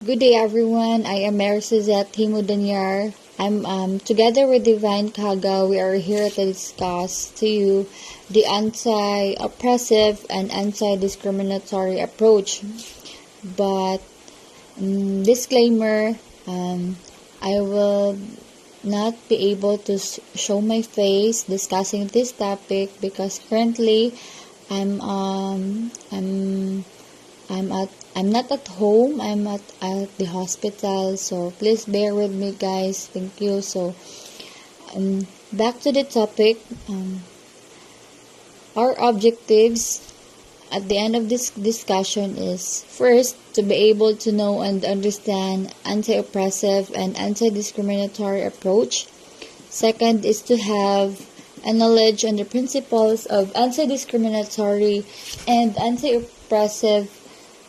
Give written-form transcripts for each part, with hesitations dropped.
Good day, everyone. I am Mary Suzette Timo Danyar. I'm together with Divine Kaga. We are here to discuss to you the anti-oppressive and anti-discriminatory approach. But disclaimer, I will not be able to show my face discussing this topic because currently I'm I'm not at home. I'm at the hospital. So please bear with me, guys. Thank you. So back to the topic. Our objectives at the end of this discussion is first to be able to know and understand anti-oppressive and anti-discriminatory approach. Second is to have a knowledge on the principles of anti-discriminatory and anti-oppressive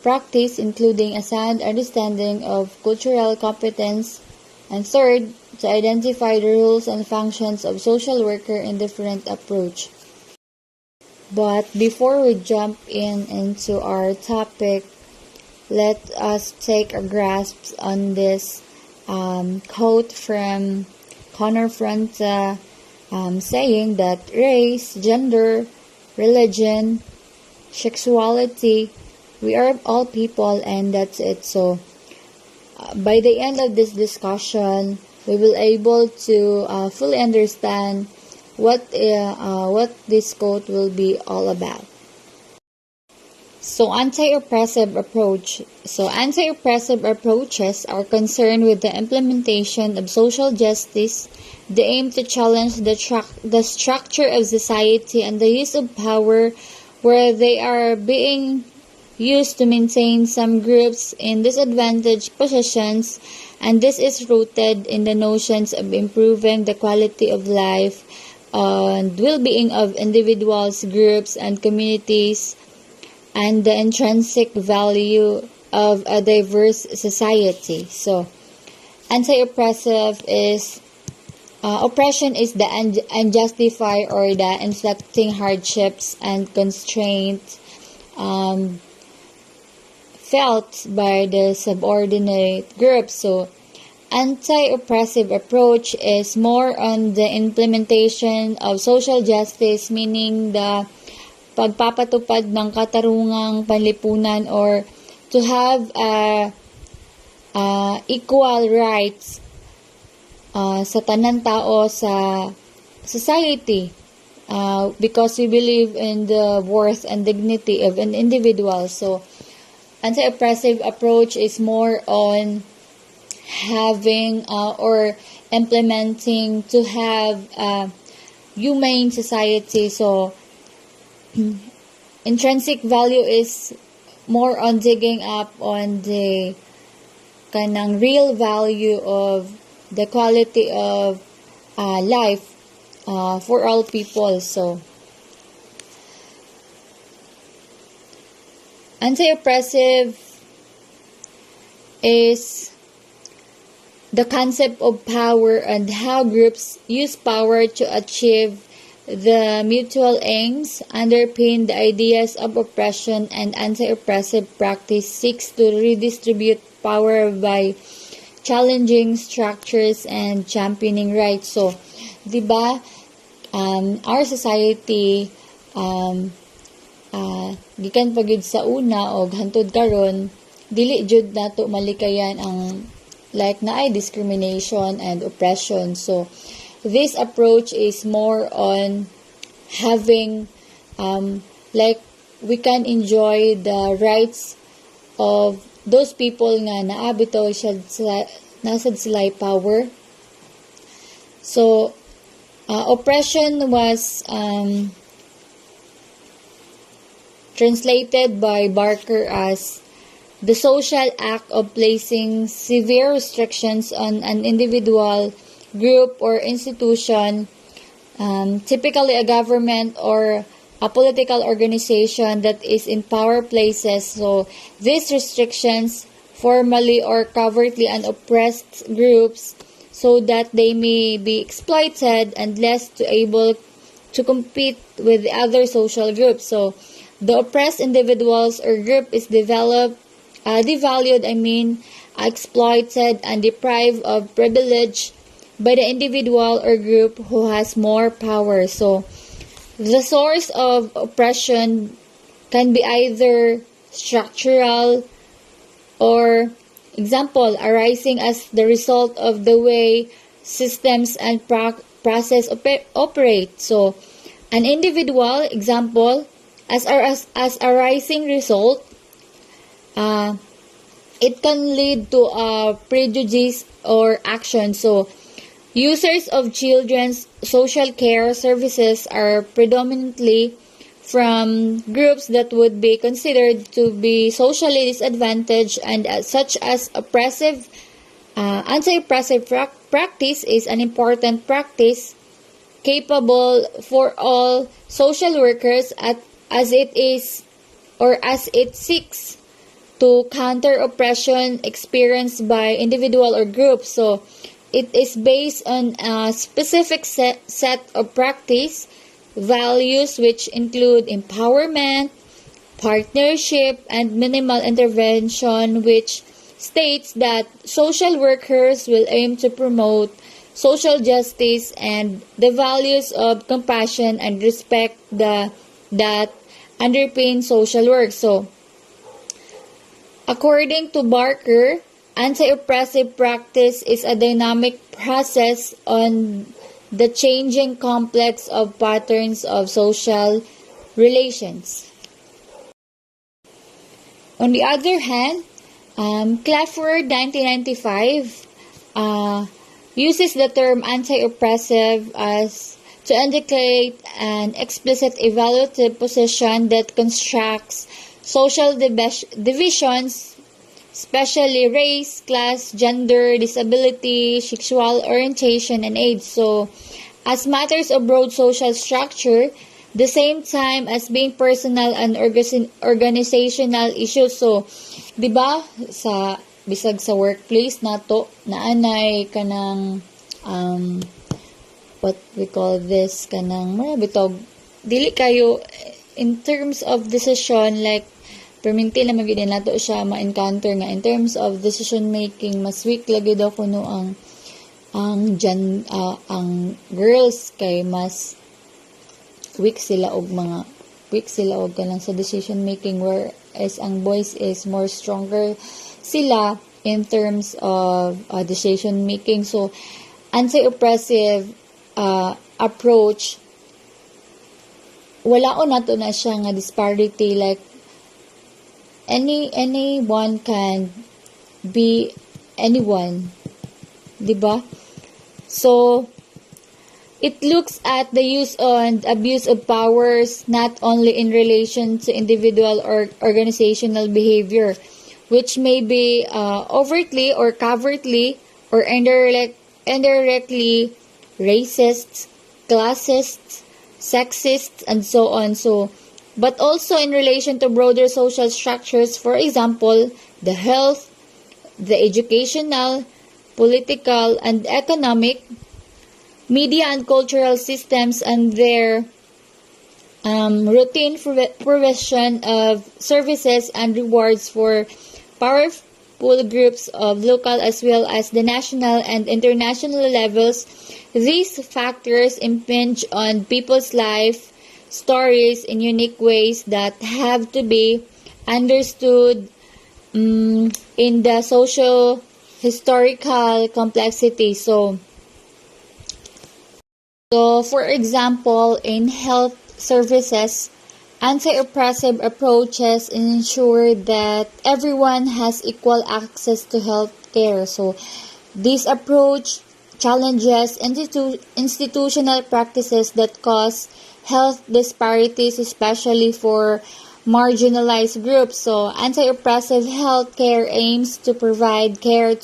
practice, including a sound understanding of cultural competence. And third, to identify the rules and functions of social worker in different approach. But before we jump into our topic, let us take a grasp on this quote from Connor Franta, saying that race, gender, religion, sexuality, we are all people, and that's it. So by the end of this discussion, we will able to fully understand what this quote will be all about. So anti-oppressive approach. So anti-oppressive approaches are concerned with the implementation of social justice. They aim to challenge the structure of society and the use of power where they are being used to maintain some groups in disadvantaged positions, and this is rooted in the notions of improving the quality of life and well-being of individuals, groups, and communities, and the intrinsic value of a diverse society. So, anti-oppressive is oppression is the unjustified or the inflicting hardships and constraints felt by the subordinate group. So, anti-oppressive approach is more on the implementation of social justice, meaning the pagpapatupad ng katarungang panlipunan or to have equal rights sa tanang tao sa society because we believe in the worth and dignity of an individual. So, anti-oppressive approach is more on having or implementing to have a humane society. So, intrinsic value is more on digging up on the kanang real value of the quality of life for all people. So, anti-oppressive is the concept of power and how groups use power to achieve the mutual aims, underpin the ideas of oppression, and anti-oppressive practice seeks to redistribute power by challenging structures and championing rights. So, diba, our society, gikan pagid sa una o hantod karon dili jud nato malikayan ang like na ay discrimination and oppression. So this approach is more on having like we can enjoy the rights of those people nga naabito nasad sila power. So oppression was translated by Barker as the social act of placing severe restrictions on an individual, group, or institution, typically a government or a political organization that is in power places. So, these restrictions formally or covertly on oppressed groups so that they may be exploited and less to able to compete with the other social groups. So, the oppressed individuals or group is developed devalued, exploited and deprived of privilege by the individual or group who has more power. So, the source of oppression can be either structural or, example, arising as the result of the way systems and process operate. So, an individual, example, as a rising result, it can lead to a prejudice or action. So, users of children's social care services are predominantly from groups that would be considered to be socially disadvantaged, and such as anti-oppressive practice is an important practice capable for all social workers as it seeks to counter oppression experienced by individual or groups. So it is based on a specific set of practice values which include empowerment, partnership, and minimal intervention, which states that social workers will aim to promote social justice and the values of compassion and respect that underpin social work. So, according to Barker, anti-oppressive practice is a dynamic process on the changing complex of patterns of social relations. On the other hand, Clifford 1995 uses the term anti-oppressive as to indicate an explicit evaluative position that constructs social divisions, especially race, class, gender, disability, sexual orientation, and age. So, as matters of broad social structure, the same time as being personal and organizational issues. So, di ba, sa bisag sa workplace nato, naanay kanang what we call this, kanang bitog dili kayo in terms of decision, like perminti na magyud nato siya ma-encounter nga in terms of decision making, mas weak lagi daw kuno ang girls kay mas weak sila og kanang sa decision making, whereas ang boys is more stronger sila in terms of decision making. So anti-oppressive approach, wala nato na siya nga disparity, like anyone can be anyone, diba? So it looks at the use and abuse of powers not only in relation to individual or organizational behavior, which may be overtly or covertly or indirectly racist, classist, sexist, and so on. So, but also in relation to broader social structures, for example, the health, the educational, political, and economic, media and cultural systems, and their routine provision of services and rewards for powerful groups of local as well as the national and international levels. These factors impinge on people's life stories in unique ways that have to be understood in the social historical complexity. So for example, in health services, anti-oppressive approaches ensure that everyone has equal access to health care. So this approach challenges institutional practices that cause health disparities, especially for marginalized groups. So anti-oppressive health care aims to provide care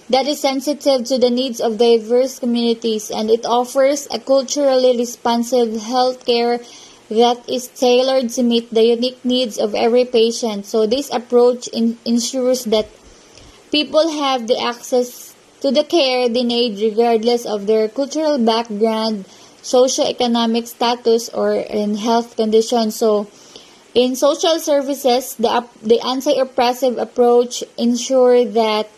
that is sensitive to the needs of diverse communities, and it offers a culturally responsive health care that is tailored to meet the unique needs of every patient. So this approach ensures that people have the access to the care they need regardless of their cultural background, socioeconomic status, or in health condition. So In social services, the anti-oppressive approach ensures that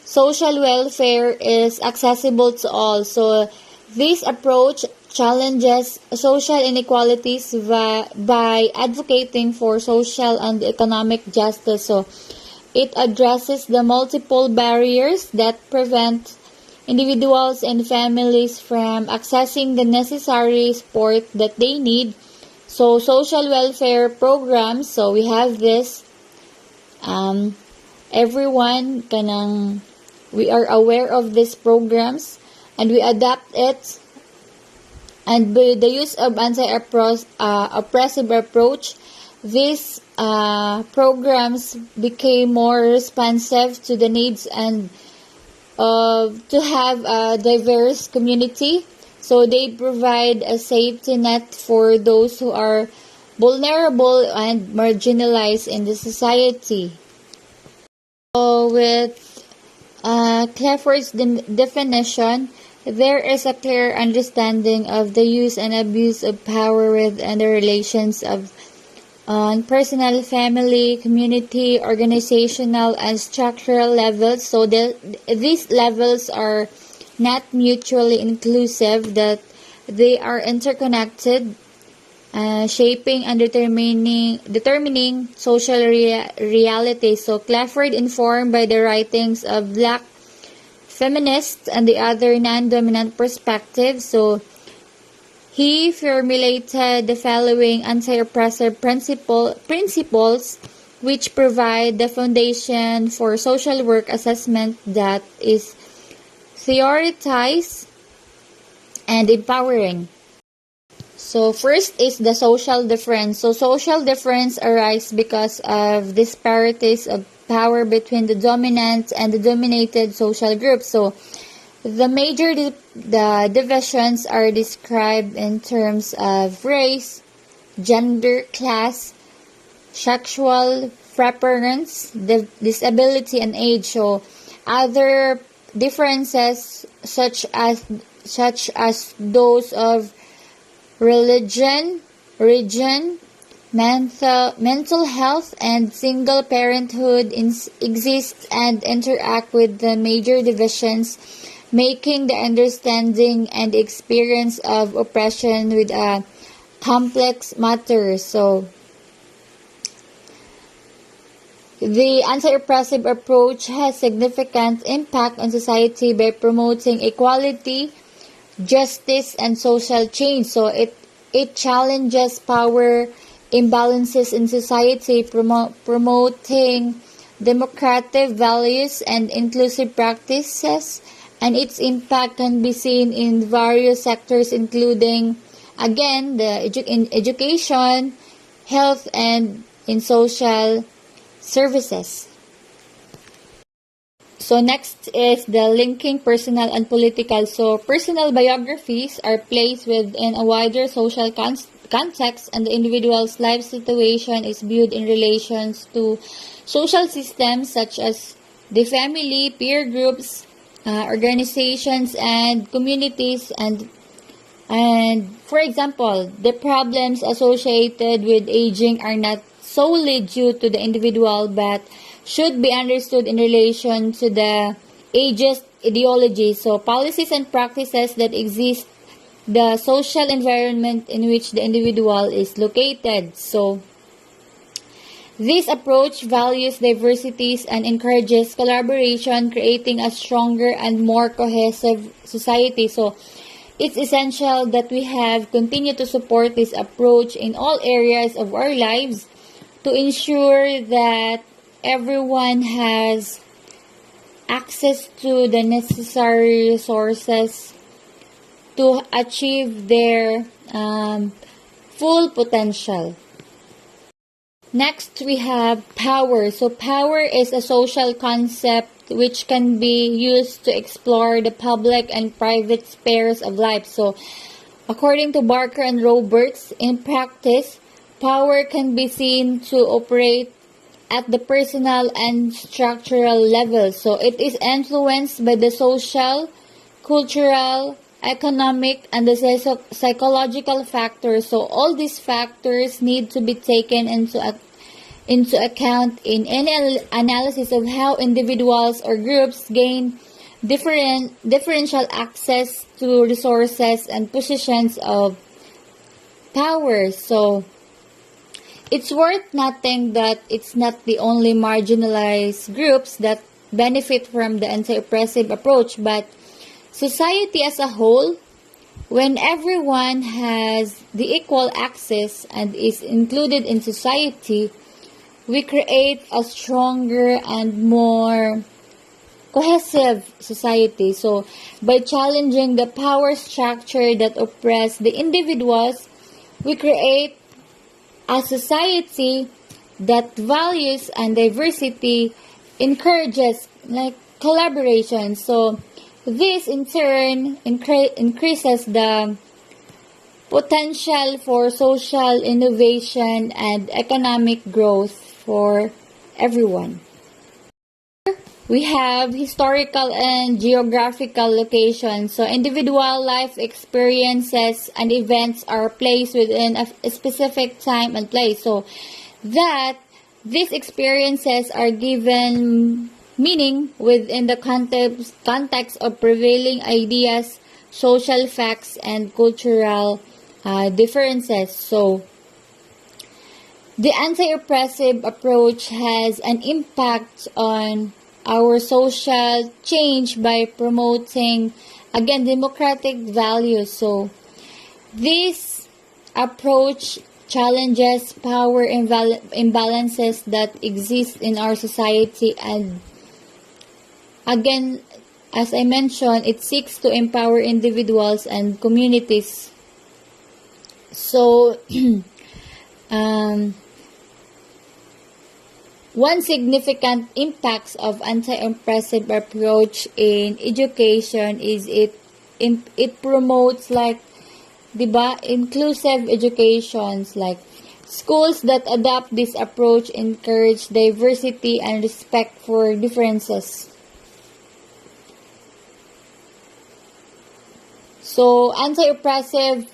social welfare is accessible to all. So this approach challenges social inequalities by advocating for social and economic justice. So it addresses the multiple barriers that prevent individuals and families from accessing the necessary support that they need. So social welfare programs, so we have this, everyone we are aware of these programs and we adapt it, and by the use of anti-oppressive approach, these programs became more responsive to the needs and to have a diverse community. So they provide a safety net for those who are vulnerable and marginalized in the society. So with Clifford's definition, there is a clear understanding of the use and abuse of power within the relations of on personal, family, community, organizational, and structural levels. So these levels are not mutually inclusive, that they are interconnected, shaping and determining social reality. So Clifford, informed by the writings of Black feminists and the other non-dominant perspectives, so he formulated the following anti-oppressive principles which provide the foundation for social work assessment that is theoretized and empowering. So first is the social difference. So social difference arises because of disparities of power between the dominant and the dominated social groups. So the major the divisions are described in terms of race, gender, class, sexual preference, disability, and age. So other differences such as those of religion, region, mental health, and single parenthood exist and interact with the major divisions, making the understanding and experience of oppression with a complex matter. So the anti-oppressive approach has significant impact on society by promoting equality, justice, and social change. So it challenges power imbalances in society, promoting democratic values and inclusive practices, and its impact can be seen in various sectors, including, again, in education, health, and in social services. So next is the linking personal and political. So personal biographies are placed within a wider social context, and the individual's life situation is viewed in relations to social systems such as the family, peer groups, organizations, and communities, and for example, the problems associated with aging are not solely due to the individual but should be understood in relation to the ageist ideology. So policies and practices that exist, the social environment in which the individual is located. So this approach values diversities and encourages collaboration, creating a stronger and more cohesive society. So it's essential that we continue to support this approach in all areas of our lives to ensure that everyone has access to the necessary resources to achieve their full potential. Next, we have power. So power is a social concept which can be used to explore the public and private spheres of life. So according to Barker and Roberts, in practice, power can be seen to operate at the personal and structural level. So it is influenced by the social, cultural, economic, and the psychological factors. So all these factors need to be taken into account in any analysis of how individuals or groups gain differential access to resources and positions of power. So it's worth noting that it's not the only marginalized groups that benefit from the anti-oppressive approach, but society as a whole. When everyone has the equal access and is included in society, we create a stronger and more cohesive society. So, by challenging the power structure that oppress the individuals, we create a society that values and diversity, encourages collaboration. So, this in turn increases the potential for social innovation and economic growth for everyone. We have historical and geographical locations. So individual life experiences and events are placed within a specific time and place. So that these experiences are given meaning within the context of prevailing ideas, social facts, and cultural differences. So the anti-oppressive approach has an impact on our social change by promoting, again, democratic values. So this approach challenges power imbalances that exist in our society, and again, as I mentioned, it seeks to empower individuals and communities. So one significant impact of anti-oppressive approach in education is it promotes inclusive educations, schools that adopt this approach encourage diversity and respect for differences. So anti-oppressive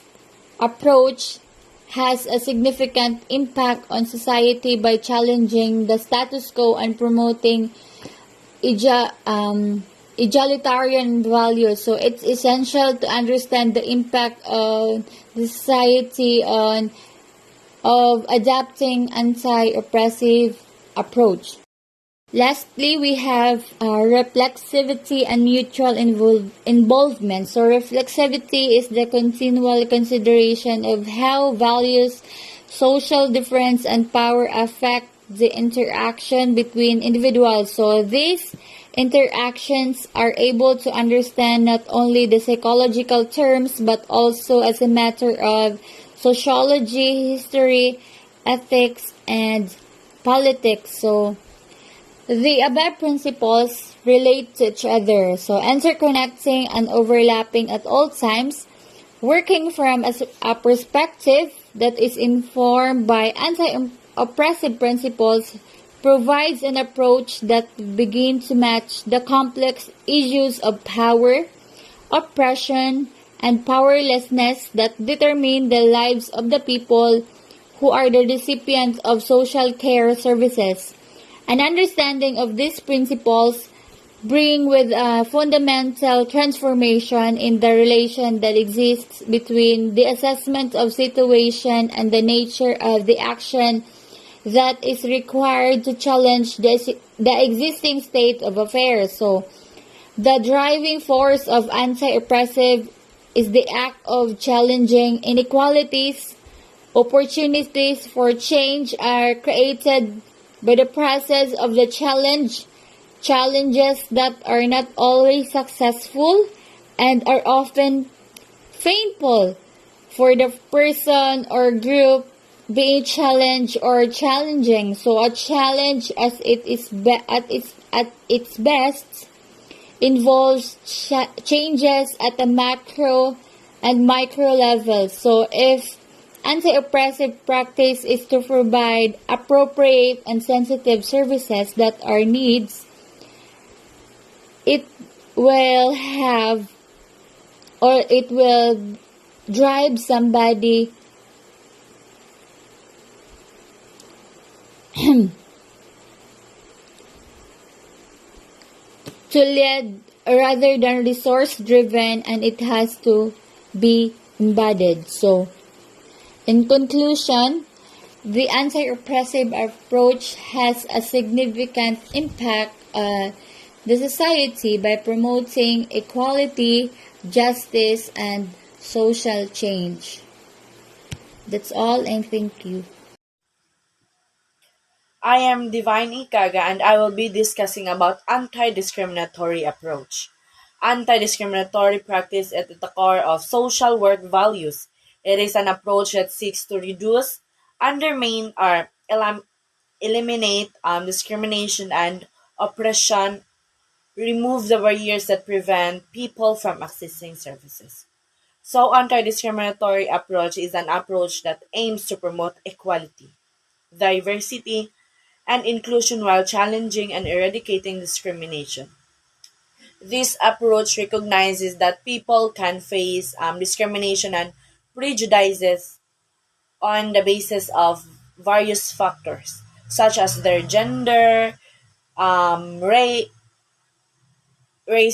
approach has a significant impact on society by challenging the status quo and promoting egalitarian values. So it's essential to understand the impact of the society of adapting anti-oppressive approach. Lastly, we have reflexivity and mutual involvement. So reflexivity is the continual consideration of how values, social difference, and power affect the interaction between individuals. So these interactions are able to understand not only the psychological terms but also as a matter of sociology, history, ethics, and politics. So the above principles relate to each other, so interconnecting and overlapping at all times, working from a perspective that is informed by anti-oppressive principles provides an approach that begins to match the complex issues of power, oppression, and powerlessness that determine the lives of the people who are the recipients of social care services. An understanding of these principles bring with a fundamental transformation in the relation that exists between the assessment of situation and the nature of the action that is required to challenge the existing state of affairs. So, the driving force of anti-oppressive is the act of challenging inequalities. Opportunities for change are created by the process of the challenges that are not always successful and are often painful for the person or group being challenged or challenging. So a challenge as it is at its best involves changes at the macro and micro level. So if anti-oppressive practice is to provide appropriate and sensitive services that are needs, it will have or it will drive somebody to lead rather than resource driven, and it has to be embodied. So, in conclusion, the anti-oppressive approach has a significant impact on the society by promoting equality, justice, and social change. That's all, and thank you. I am Divine Ikaga and I will be discussing about anti-discriminatory approach. Anti-discriminatory practice at the core of social work values. It is an approach that seeks to reduce, undermine, or eliminate discrimination and oppression, remove the barriers that prevent people from accessing services. So, anti-discriminatory approach is an approach that aims to promote equality, diversity, and inclusion while challenging and eradicating discrimination. This approach recognizes that people can face discrimination and prejudices on the basis of various factors, such as their gender, race,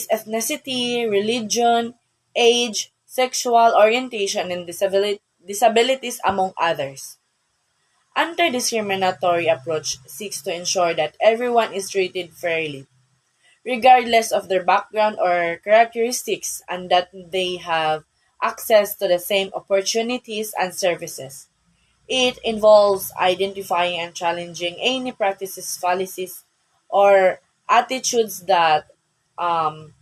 ethnicity, religion, age, sexual orientation, and disabilities, among others. Anti-discriminatory approach seeks to ensure that everyone is treated fairly, regardless of their background or characteristics, and that they have access to the same opportunities and services. It involves identifying and challenging any practices, policies, or attitudes that um,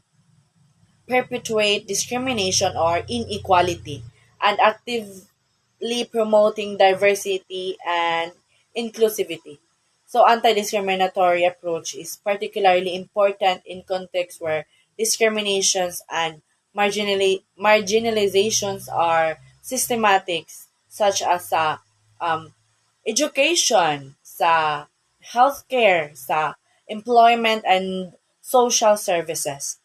perpetuate discrimination or inequality, and actively promoting diversity and inclusivity. So, anti-discriminatory approach is particularly important in contexts where discriminations and marginalizations are systematic, such as um, education, sa healthcare, sa employment and social services.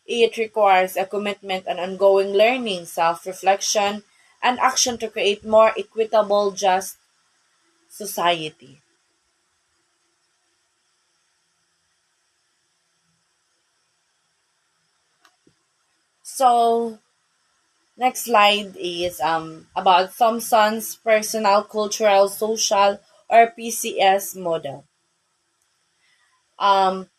It requires a commitment and ongoing learning, self-reflection, and action to create more equitable, just society. So, next slide is about Thompson's personal, cultural, social, or PCS model.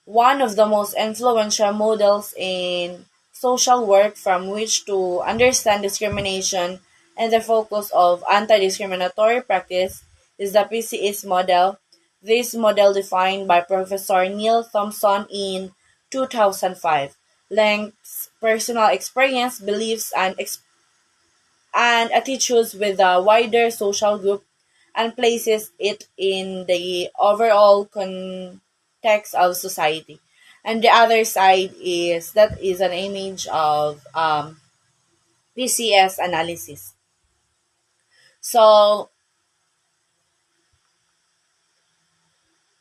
One of the most influential models in social work from which to understand discrimination and the focus of anti-discriminatory practice is the PCS model. This model, defined by Professor Neil Thompson in 2005, links personal experience, beliefs, and attitudes with the wider social group and places it in the overall context of society. And the other side is that is an image of PCS analysis. So,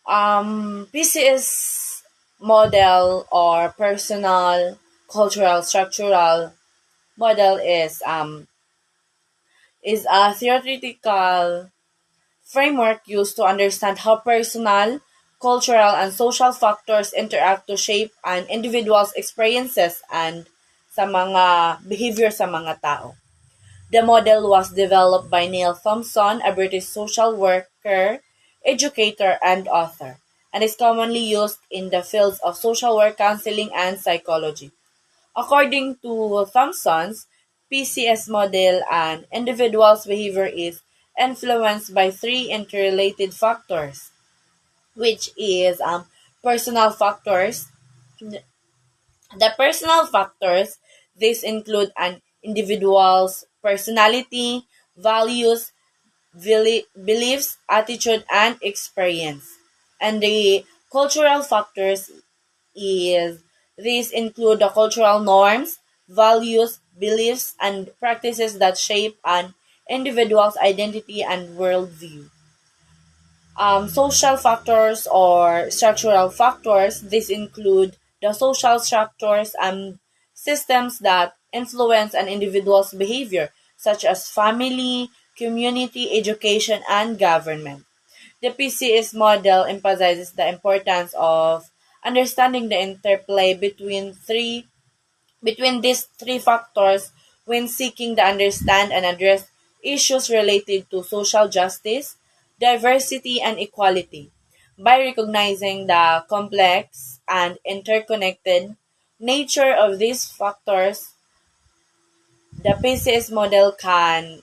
PCS model or personal, cultural, structural model is a theoretical framework used to understand how personal, cultural, and social factors interact to shape an individual's experiences and sa mga behavior sa mga tao. The model was developed by Neil Thompson, a British social worker, educator, and author, and is commonly used in the fields of social work, counseling, and psychology. According to Thompson's PCS model, an individual's behavior is influenced by three interrelated factors, which is personal factors. The personal factors, these include an individual's personality, values, beliefs, attitude, and experience. And the cultural factors is these include the cultural norms, values, beliefs, and practices that shape an individual's identity and worldview. Social factors or structural factors, these include the social structures and systems that influence an individual's behavior, such as family, community, education, and government. The PCS model emphasizes the importance of understanding the interplay between these three factors when seeking to understand and address issues related to social justice, diversity, and equality. By recognizing the complex and interconnected nature of these factors, the PCS model can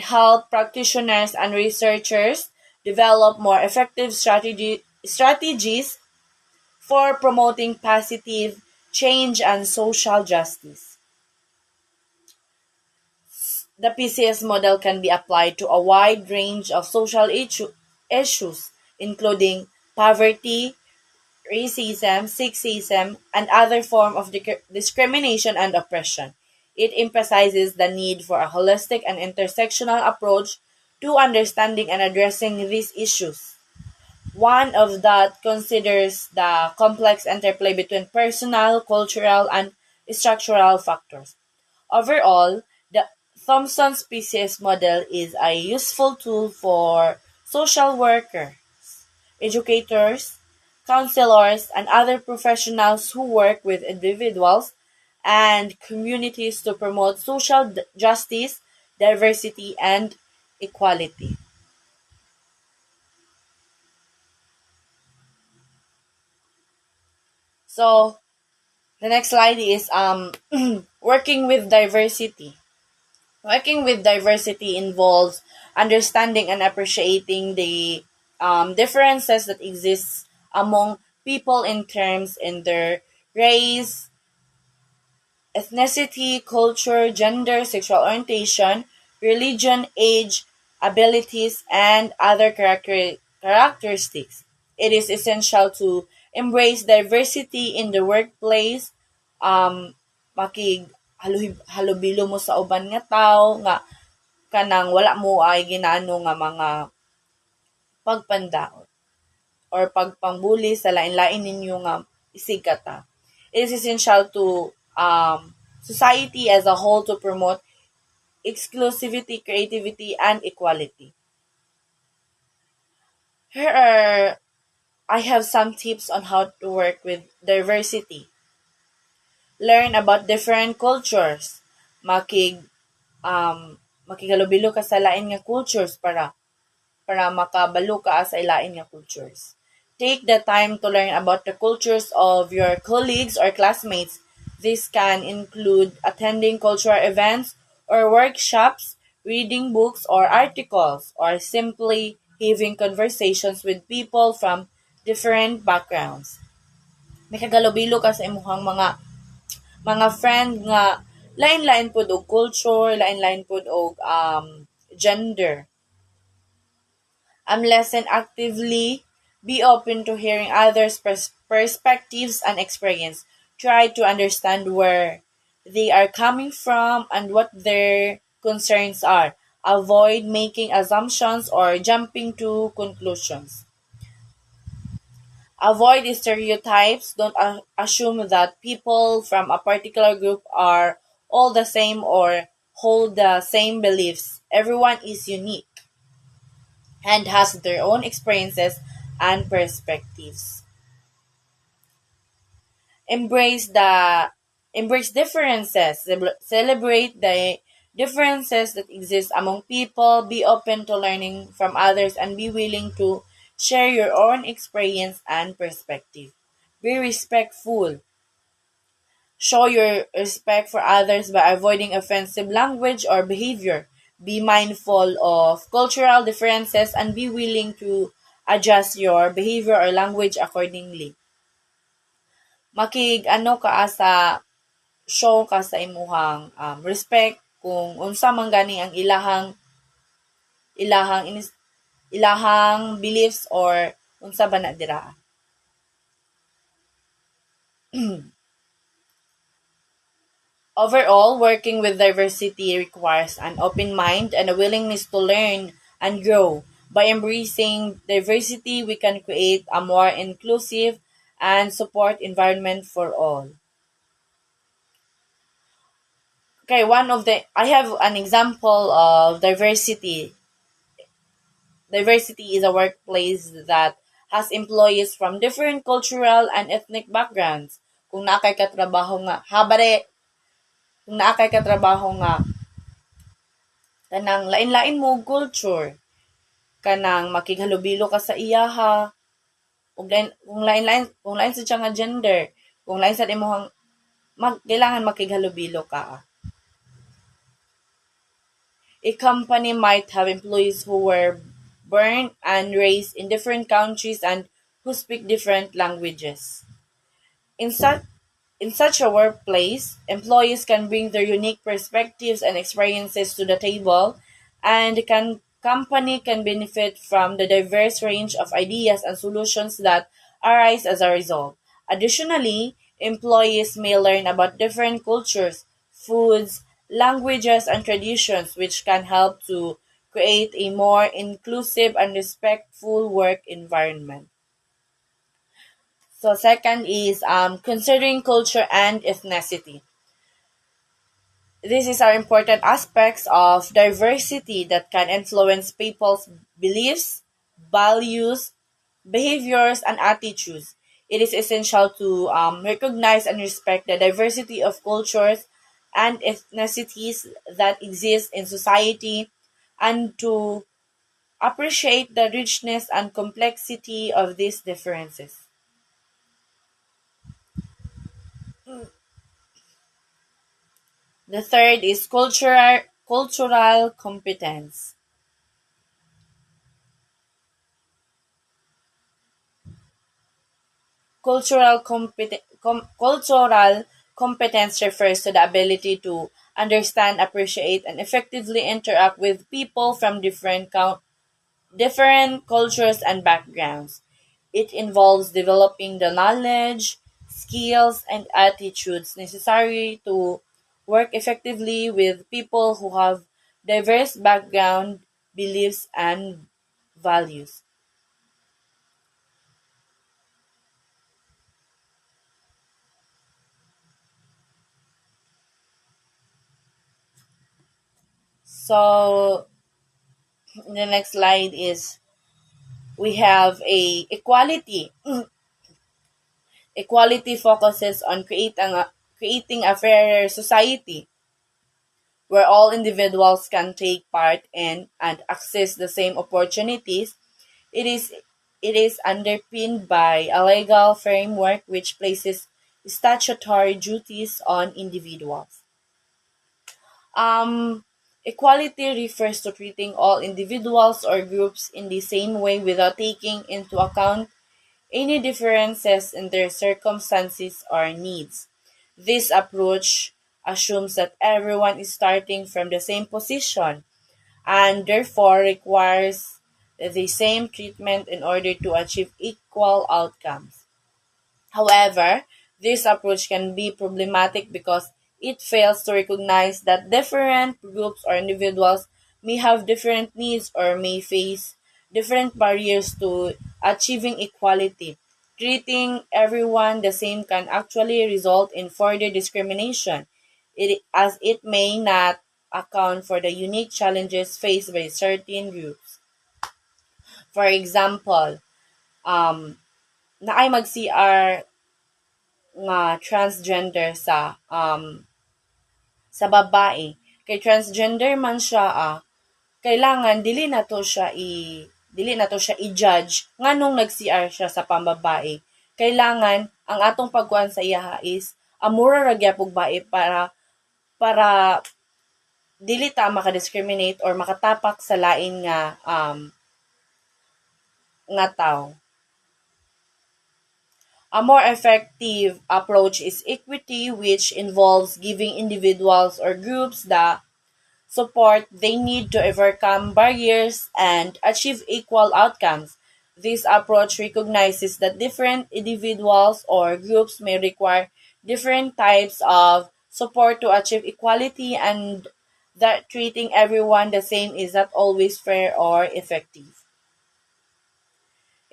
help practitioners and researchers develop more effective strategies for promoting positive change and social justice. The PCS model can be applied to a wide range of issues, including poverty, racism, sexism, and other forms of discrimination and oppression. It emphasizes the need for a holistic and intersectional approach to understanding and addressing these issues. One of that considers the complex interplay between personal, cultural, and structural factors. Overall, the Thomson species model is a useful tool for social workers, educators, counselors, and other professionals who work with individuals and communities to promote social justice, diversity, and equality. So, the next slide is working with diversity. Working with diversity involves understanding and appreciating the differences that exist among people in terms in their race, ethnicity, culture, gender, sexual orientation, religion, age, abilities, and other characteristics. It is essential to embrace diversity in the workplace, makig halubilo mo sa uban nga tao nga kanang wala mo ay ginano nga mga pagpandaot or pagpangbuli sa lain-lain ninyo nga isigata. It is essential to society as a whole to promote exclusivity, creativity, and equality. Here are I have some tips on how to work with diversity. Learn about different cultures. Makigalubilo ka sa lain nga cultures para makabalo ka sa ilain nga cultures. Take the time to learn about the cultures of your colleagues or classmates. This can include attending cultural events or workshops, reading books or articles, or simply having conversations with people from different backgrounds. May kagalubilo ka sa imuhang mga friend nga lain-lain pud og culture, lain-lain pud og gender. Listen actively, be open to hearing others' perspectives and experience. Try to understand where they are coming from and what their concerns are. Avoid making assumptions or jumping to conclusions. Avoid stereotypes. Don't assume that people from a particular group are all the same or hold the same beliefs. Everyone is unique and has their own experiences and perspectives. Embrace the Embrace differences. Celebrate the differences that exist among people. Be open to learning from others and be willing to share your own experience and perspective. Be respectful. Show your respect for others by avoiding offensive language or behavior. Be mindful of cultural differences and be willing to adjust your behavior or language accordingly. Makig ka sa show ka sa imuhang respect kung unsa man gani ang ilahang ilahang beliefs or unsa ba na dira. Overall, working with diversity requires an open mind and a willingness to learn and grow. By embracing diversity, we can create a more inclusive and support environment for all. Okay, one of the I have an example of diversity. Diversity is a workplace that has employees from different cultural and ethnic backgrounds. Kung naakay katrabaho nga, habare, kung naakay katrabaho nga, kanang lain-lain mo culture, kanang makighalubilo ka sa iyaha, kung lain sa siya nga gender, kung lain sa imong kailangan makighalubilo ka. A company might have employees who were born and raised in different countries and who speak different languages. In such in such a workplace, employees can bring their unique perspectives and experiences to the table, and the company can benefit from the diverse range of ideas and solutions that arise as a result. Additionally, employees may learn about different cultures, foods, languages, and traditions, which can help to create a more inclusive and respectful work environment. So second is considering culture and ethnicity. These are important aspects of diversity that can influence people's beliefs, values, behaviors, and attitudes. It is essential to recognize and respect the diversity of cultures and ethnicities that exist in society, and to appreciate the richness and complexity of these differences. The third is cultural competence. Cultural competence refers to the ability to understand, appreciate, and effectively interact with people from different cultures and backgrounds. It involves developing the knowledge, skills, and attitudes necessary to work effectively with people who have diverse background, beliefs, and values. So the next slide is we have a equality. Equality focuses on creating a fairer society where all individuals can take part in and access the same opportunities. It is it is underpinned by a legal framework which places statutory duties on individuals. Um, Equality refers to treating all individuals or groups in the same way without taking into account any differences in their circumstances or needs. This approach assumes that everyone is starting from the same position and therefore requires the same treatment in order to achieve equal outcomes. However, this approach can be problematic because it fails to recognize that different groups or individuals may have different needs or may face different barriers to achieving equality. Treating everyone the same can actually result in further discrimination, as it may not account for the unique challenges faced by certain groups. For example, naay mag-CR nga transgender sa babae. Kay transgender man siya kailangan dili na to siya i-judge nganong nag-CR siya sa pambabae. Kailangan ang atong pagkuan sa iya is amura ra gyapon bae para dili ta maka-discriminate or makatapak sa lain nga tawo. A more effective approach is equity, which involves giving individuals or groups the support they need to overcome barriers and achieve equal outcomes. This approach recognizes that different individuals or groups may require different types of support to achieve equality, and that treating everyone the same is not always fair or effective.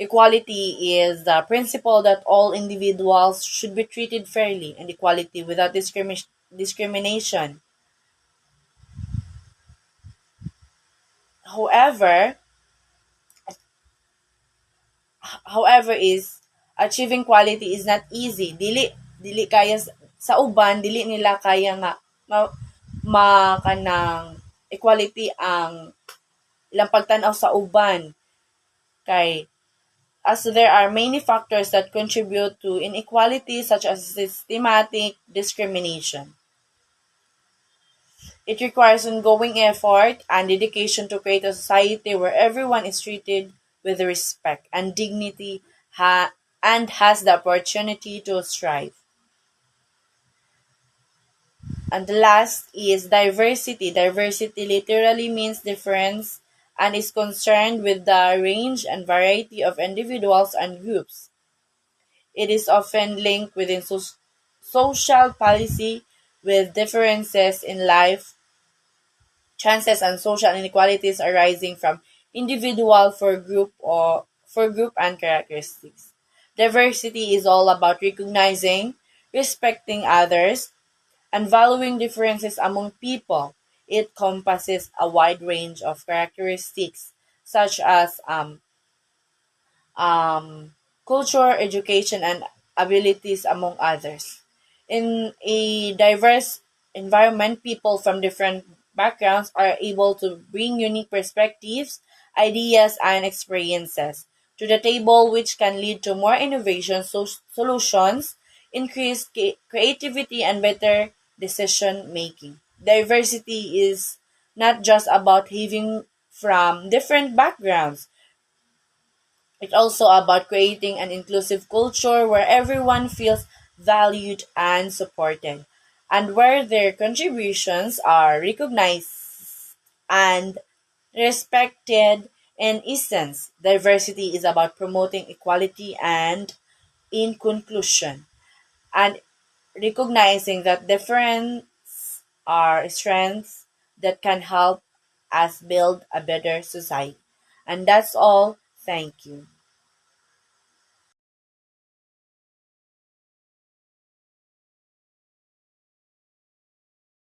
Equality is the principle that all individuals should be treated fairly and equality without discrimination. However, however is achieving quality is not easy. Dili kaya sa uban, dili nila kaya nga kanang equality ang ilang pagtan-aw sa uban kay as there are many factors that contribute to inequality such as systematic discrimination. It requires ongoing effort and dedication to create a society where everyone is treated with respect and dignity and has the opportunity to strive. And the last is diversity. Diversity literally means difference and is concerned with the range and variety of individuals and groups. It is often linked within social policy with differences in life chances and social inequalities arising from individual for group and characteristics. Diversity is all about recognizing, respecting others, and valuing differences among people. It encompasses a wide range of characteristics such as culture, education, and abilities, among others. In a diverse environment, people from different backgrounds are able to bring unique perspectives, ideas, and experiences to the table, which can lead to more innovation solutions, increased creativity, and better decision making. Diversity is not just about having from different backgrounds. It's also about creating an inclusive culture where everyone feels valued and supported, and where their contributions are recognized and respected. In essence, diversity is about promoting equality and, in conclusion, and recognizing that difference are strengths that can help us build a better society. And that's all. Thank you.